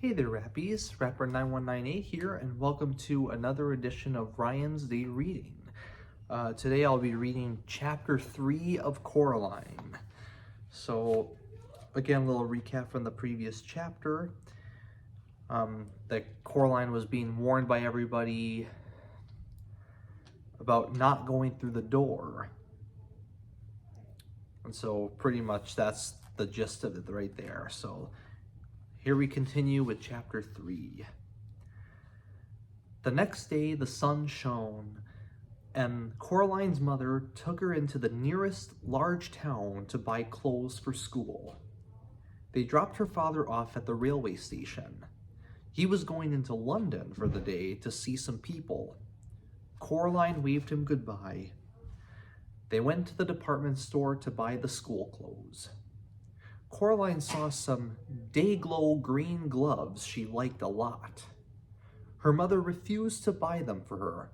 Hey there, Rappies. Rapper9198 here, and welcome to another edition of Ryan's Day Reading. Today I'll be reading Chapter 3 of Coraline. So, again, a little recap from the previous chapter. That Coraline was being warned by everybody about not going through the door. And so, pretty much that's the gist of it right there. So, here we continue with Chapter 3. The next day the sun shone, and Coraline's mother took her into the nearest large town to buy clothes for school. They dropped her father off at the railway station. He was going into London for the day to see some people. Coraline waved him goodbye. They went to the department store to buy the school clothes. Coraline saw some day-glow green gloves she liked a lot. Her mother refused to buy them for her,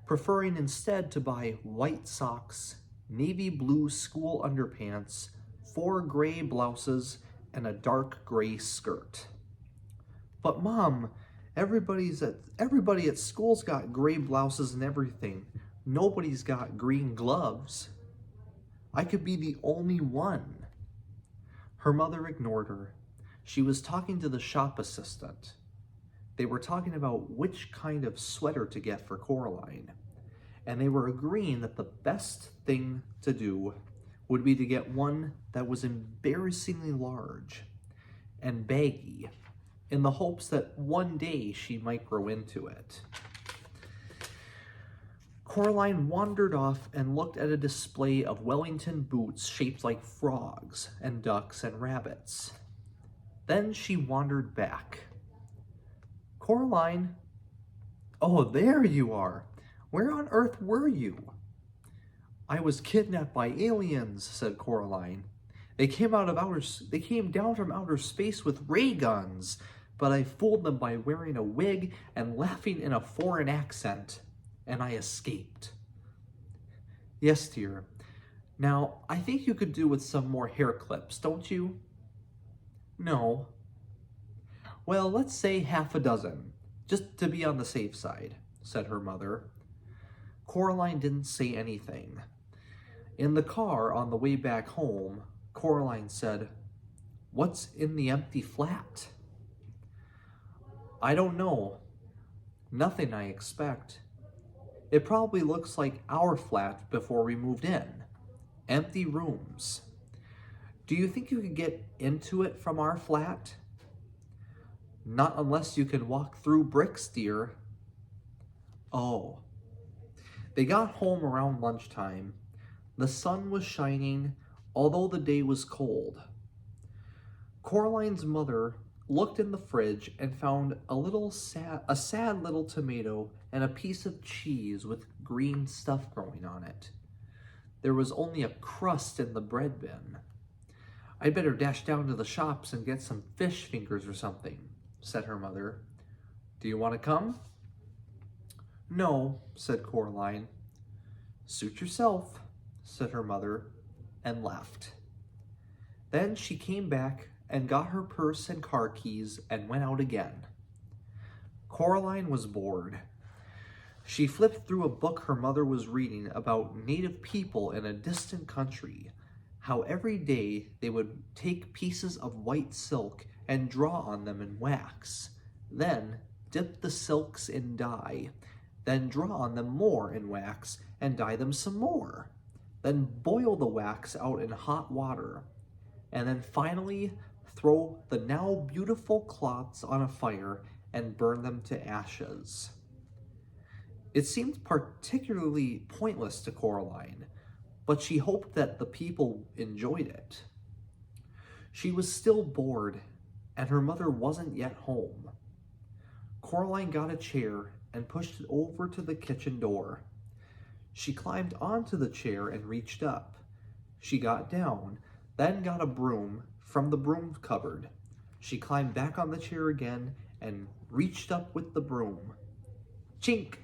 preferring instead to buy white socks, navy blue school underpants, 4 gray blouses, and a dark gray skirt. But Mom, everybody at school's got gray blouses and everything. Nobody's got green gloves. I could be the only one. Her mother ignored her. She was talking to the shop assistant. They were talking about which kind of sweater to get for Coraline, and they were agreeing that the best thing to do would be to get one that was embarrassingly large and baggy, in the hopes that one day she might grow into it. Coraline wandered off and looked at a display of Wellington boots shaped like frogs and ducks and rabbits. Then she wandered back. Coraline, oh, there you are. Where on earth were you? I was kidnapped by aliens, said Coraline. They came down from outer space with ray guns, but I fooled them by wearing a wig and laughing in a foreign accent. And I escaped. Yes, dear. Now, I think you could do with some more hair clips, don't you? No. Well, let's say half a dozen, just to be on the safe side, said her mother. Coraline didn't say anything. In the car on the way back home, Coraline said, "What's in the empty flat?" I don't know. Nothing, I expect. It probably looks like our flat before we moved in. Empty rooms. Do you think you could get into it from our flat? Not unless you can walk through bricks, dear. Oh. They got home around lunchtime. The sun was shining, although the day was cold. Coraline's mother looked in the fridge and found a sad little tomato and a piece of cheese with green stuff growing on it. There was only a crust in the bread bin. I'd better dash down to the shops and get some fish fingers or something, said her mother. Do you want to come? No, said Coraline. Suit yourself, said her mother, and left. Then she came back and got her purse and car keys and went out again. Coraline was bored. She flipped through a book her mother was reading about native people in a distant country, how every day they would take pieces of white silk and draw on them in wax, then dip the silks in dye, then draw on them more in wax and dye them some more, then boil the wax out in hot water, and then finally throw the now beautiful cloths on a fire and burn them to ashes. It seemed particularly pointless to Coraline, but she hoped that the people enjoyed it. She was still bored, and her mother wasn't yet home. Coraline got a chair and pushed it over to the kitchen door. She climbed onto the chair and reached up. She got down, then got a broom from the broom cupboard. She climbed back on the chair again and reached up with the broom. Chink!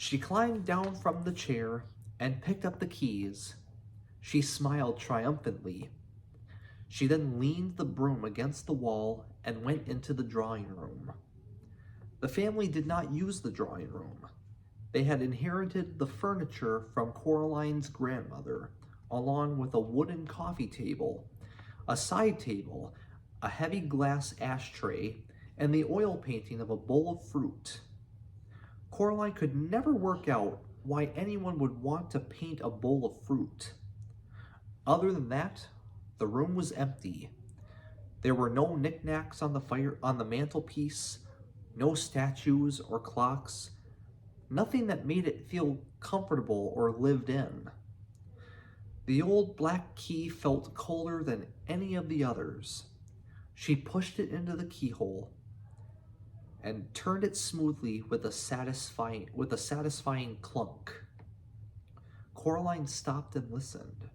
She climbed down from the chair and picked up the keys. She smiled triumphantly. She then leaned the broom against the wall and went into the drawing room. The family did not use the drawing room. They had inherited the furniture from Coraline's grandmother, along with a wooden coffee table, a side table, a heavy glass ashtray, and the oil painting of a bowl of fruit. Coraline could never work out why anyone would want to paint a bowl of fruit. Other than that, the room was empty. There were no knickknacks on the mantelpiece, no statues or clocks, nothing that made it feel comfortable or lived in. The old black key felt colder than any of the others. She pushed it into the keyhole and turned it smoothly with a satisfying clunk. Coraline stopped and listened.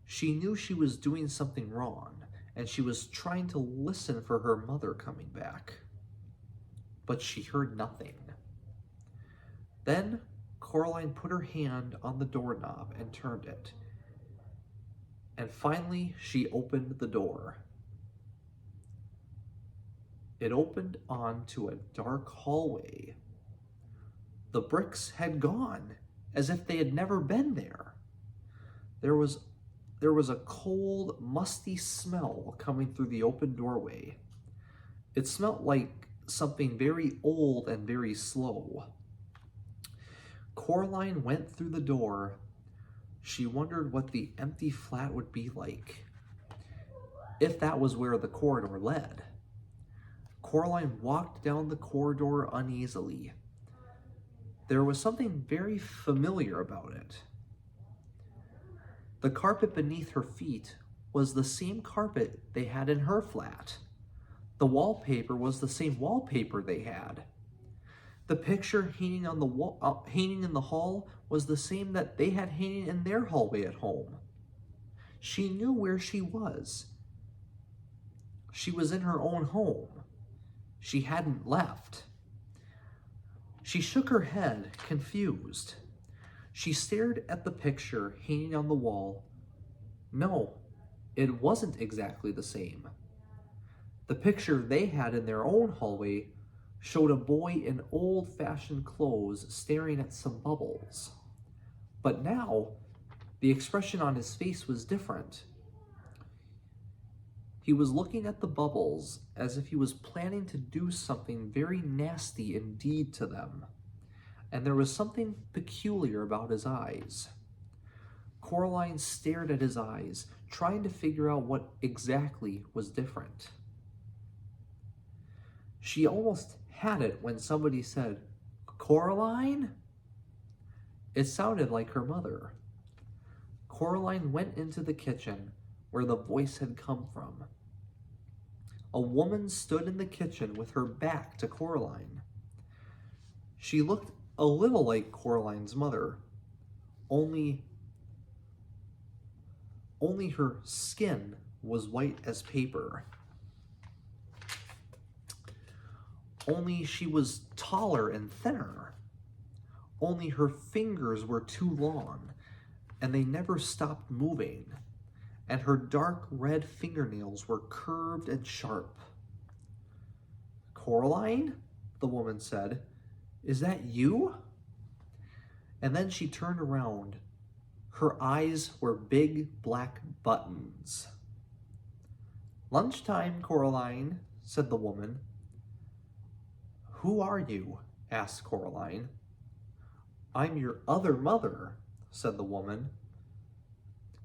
She knew she was doing something wrong, and she was trying to listen for her mother coming back. But she heard nothing. Then Coraline put her hand on the doorknob and turned it. And finally, she opened the door. It opened onto a dark hallway. The bricks had gone, as if they had never been there. There was a cold, musty smell coming through the open doorway. It smelt like something very old and very slow. Coraline went through the door. She wondered what the empty flat would be like, if that was where the corridor led. Coraline walked down the corridor uneasily. There was something very familiar about it. The carpet beneath her feet was the same carpet they had in her flat. The wallpaper was the same wallpaper they had. The picture hanging on the wall, hanging in the hall was the same that they had hanging in their hallway at home. She knew where she was. She was in her own home. She hadn't left. She shook her head, confused. She stared at the picture hanging on the wall. No, it wasn't exactly the same. The picture they had in their own hallway showed a boy in old-fashioned clothes staring at some bubbles. But now, the expression on his face was different. He was looking at the bubbles as if he was planning to do something very nasty indeed to them, and there was something peculiar about his eyes. Coraline stared at his eyes, trying to figure out what exactly was different. She almost had it when somebody said, "Coraline?" It sounded like her mother. Coraline went into the kitchen where the voice had come from. A woman stood in the kitchen with her back to Coraline. She looked a little like Coraline's mother, only her skin was white as paper. Only she was taller and thinner. Only her fingers were too long, and they never stopped moving, and her dark red fingernails were curved and sharp. "Coraline?" the woman said. "Is that you?" And then she turned around. Her eyes were big black buttons. "Lunchtime, Coraline," said the woman. "Who are you?" asked Coraline. "I'm your other mother," said the woman.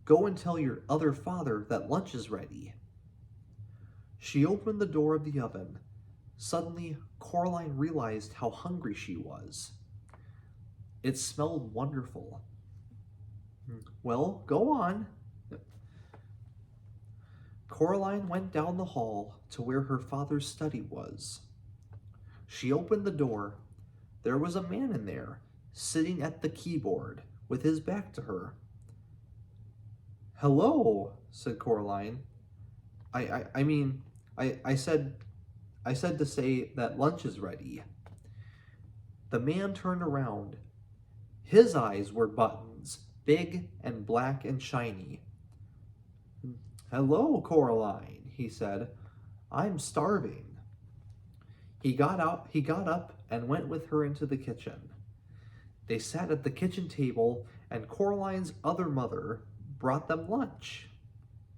"Go and tell your other father that lunch is ready." She opened the door of the oven. Suddenly, Coraline realized how hungry she was. It smelled wonderful. "Well, go on." Coraline went down the hall to where her father's study was. She opened the door. There was a man in there, sitting at the keyboard, with his back to her. "Hello," said Coraline. I said to say that lunch is ready." The man turned around. His eyes were buttons, big and black and shiny. "Hello, Coraline," he said. "I'm starving." He got up and went with her into the kitchen. They sat at the kitchen table, and Coraline's other mother brought them lunch.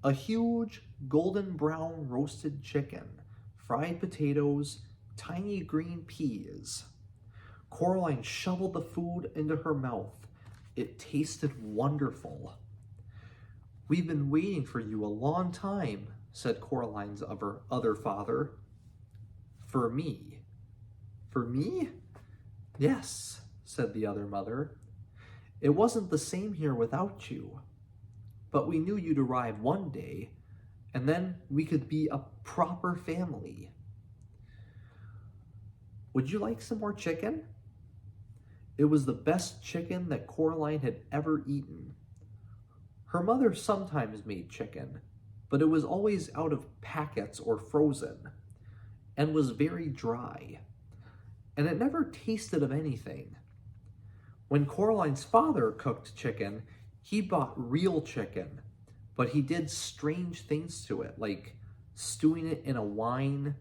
A huge golden brown roasted chicken, fried potatoes, tiny green peas. Coraline shoveled the food into her mouth. It tasted wonderful. "We've been waiting for you a long time," said Coraline's other father. "For me." "For me?" "Yes," said the other mother. "It wasn't the same here without you. But we knew you'd arrive one day, and then we could be a proper family. Would you like some more chicken?" It was the best chicken that Coraline had ever eaten. Her mother sometimes made chicken, but it was always out of packets or frozen, and was very dry, and it never tasted of anything. When Coraline's father cooked chicken, he bought real chicken, but he did strange things to it, like stewing it in wine,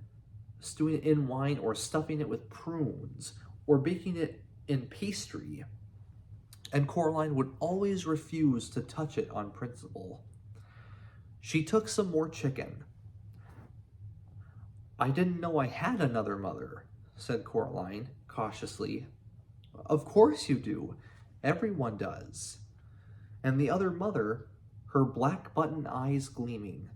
or stuffing it with prunes, or baking it in pastry. And Coraline would always refuse to touch it on principle. She took some more chicken. "I didn't know I had another mother," said Coraline cautiously. "Of course you do. Everyone does." And the other mother, her black button eyes gleaming,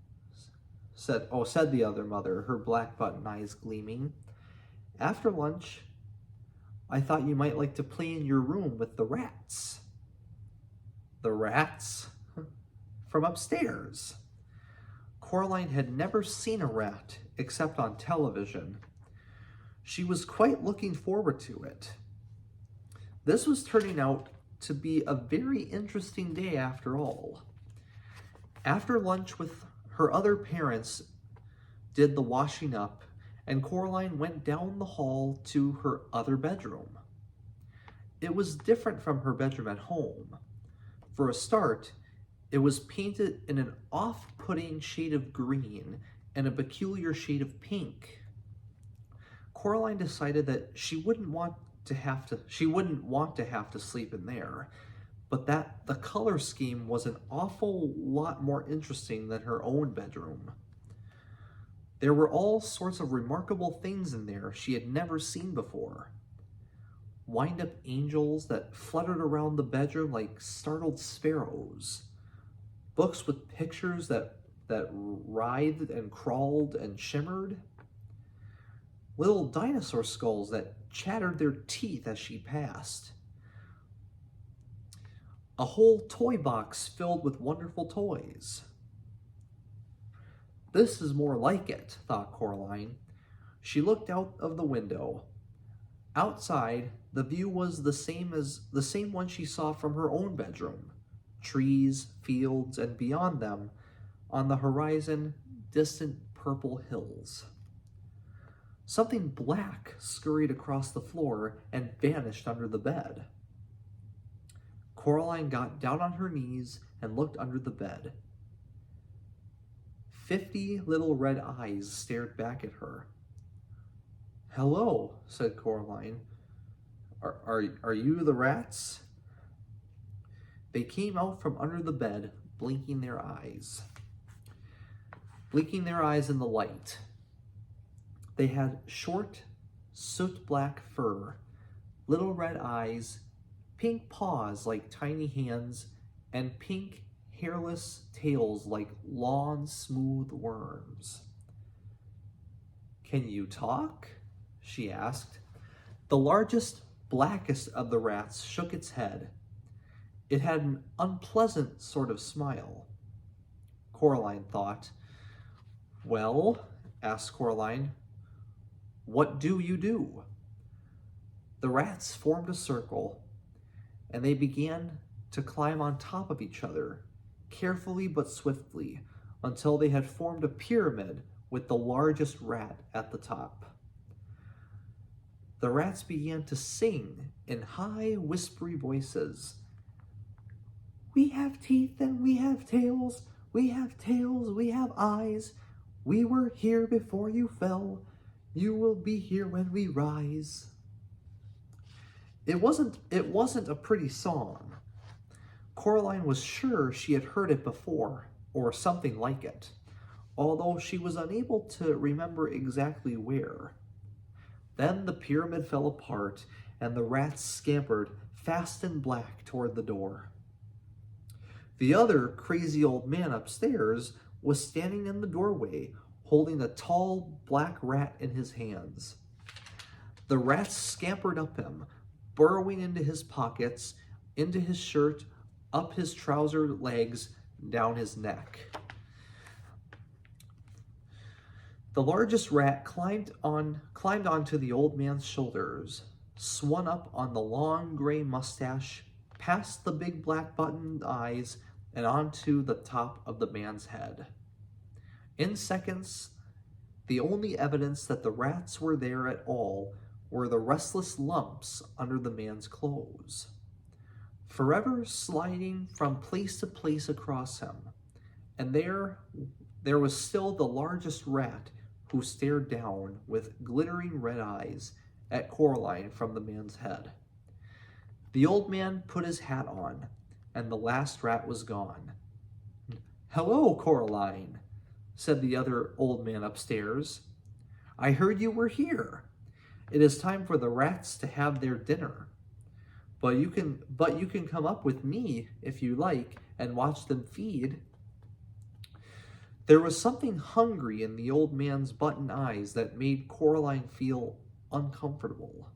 said the other mother, her black button eyes gleaming, "After lunch, I thought you might like to play in your room with the rats." "The rats?" "From upstairs." Coraline had never seen a rat except on television. She was quite looking forward to it. This was turning out to be a very interesting day after all. After lunch with her other parents did the washing up, and Coraline went down the hall to her other bedroom. It was different from her bedroom at home. For a start, it was painted in an off-putting shade of green and a peculiar shade of pink. Coraline decided that she wouldn't want to have to sleep in there, but that the color scheme was an awful lot more interesting than her own bedroom. There were all sorts of remarkable things in there she had never seen before. Wind-up angels that fluttered around the bedroom like startled sparrows. Books with pictures that writhed and crawled and shimmered. Little dinosaur skulls that chattered their teeth as she passed. A whole toy box filled with wonderful toys. "This is more like it," thought Coraline. She looked out of the window. Outside, the view was the same one she saw from her own bedroom. Trees, fields, and beyond them, on the horizon, distant purple hills. Something black scurried across the floor and vanished under the bed. Coraline got down on her knees and looked under the bed. 50 little red eyes stared back at her. "Hello," said Coraline. Are you the rats?" They came out from under the bed, blinking their eyes in the light. They had short, soot-black fur, little red eyes, pink paws like tiny hands, and pink, hairless tails like long, smooth worms. "Can you talk?" she asked. The largest, blackest of the rats shook its head. It had an unpleasant sort of smile. Coraline thought. "Well," asked Coraline, "what do you do?" The rats formed a circle, and they began to climb on top of each other, carefully but swiftly, until they had formed a pyramid with the largest rat at the top. The rats began to sing in high, whispery voices. "We have teeth and we have tails. We have tails, we have eyes. We were here before you fell. You will be here when we rise. It wasn't a pretty song. Coraline was sure she had heard it before, or something like it, although she was unable to remember exactly where. Then the pyramid fell apart, and the rats scampered fast and black toward the door. The other crazy old man upstairs was standing in the doorway, holding a tall black rat in his hands. The rats scampered up him, burrowing into his pockets, into his shirt, up his trouser legs, down his neck. The largest rat climbed onto the old man's shoulders, swung up on the long gray mustache, past the big black buttoned eyes, and onto the top of the man's head. In seconds, the only evidence that the rats were there at all were the restless lumps under the man's clothes, forever sliding from place to place across him. And there was still the largest rat, who stared down with glittering red eyes at Coraline from the man's head. The old man put his hat on, and the last rat was gone. "Hello, Coraline," said the other old man upstairs. "I heard you were here. It is time for the rats to have their dinner. But you can come up with me if you like and watch them feed." There was something hungry in the old man's button eyes that made Coraline feel uncomfortable.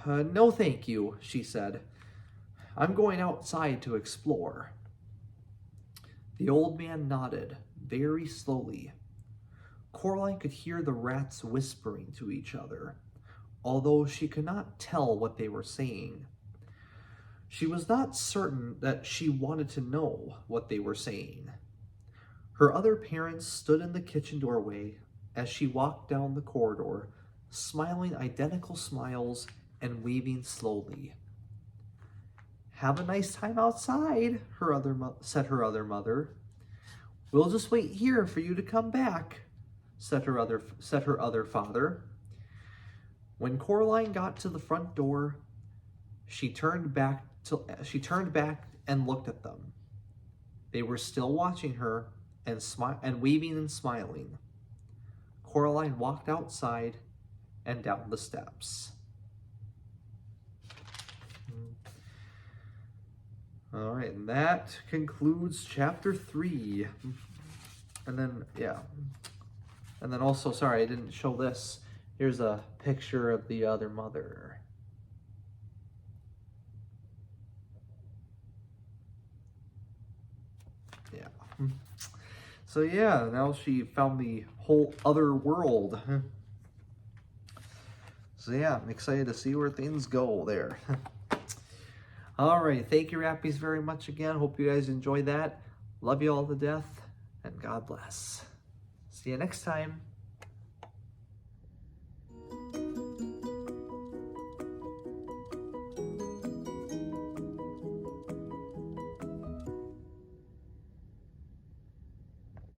"No, thank you," she said. "I'm going outside to explore." The old man nodded, very slowly. Coraline could hear the rats whispering to each other, although she could not tell what they were saying. She was not certain that she wanted to know what they were saying. Her other parents stood in the kitchen doorway as she walked down the corridor, smiling identical smiles and waving slowly. "Have a nice time outside," said her other mother. "We'll just wait here for you to come back," said her other father. When Coraline got to the front door, she turned back and looked at them. They were still watching her and waving and smiling. Coraline walked outside and down the steps. All right, and that concludes chapter 3. And then also, sorry, I didn't show this. Here's a picture of the other mother. Yeah. So yeah, now she found the whole other world. So yeah, I'm excited to see where things go there. All right, thank you, Rappies, very much again. Hope you guys enjoyed that. Love you all to death, and God bless. See you next time.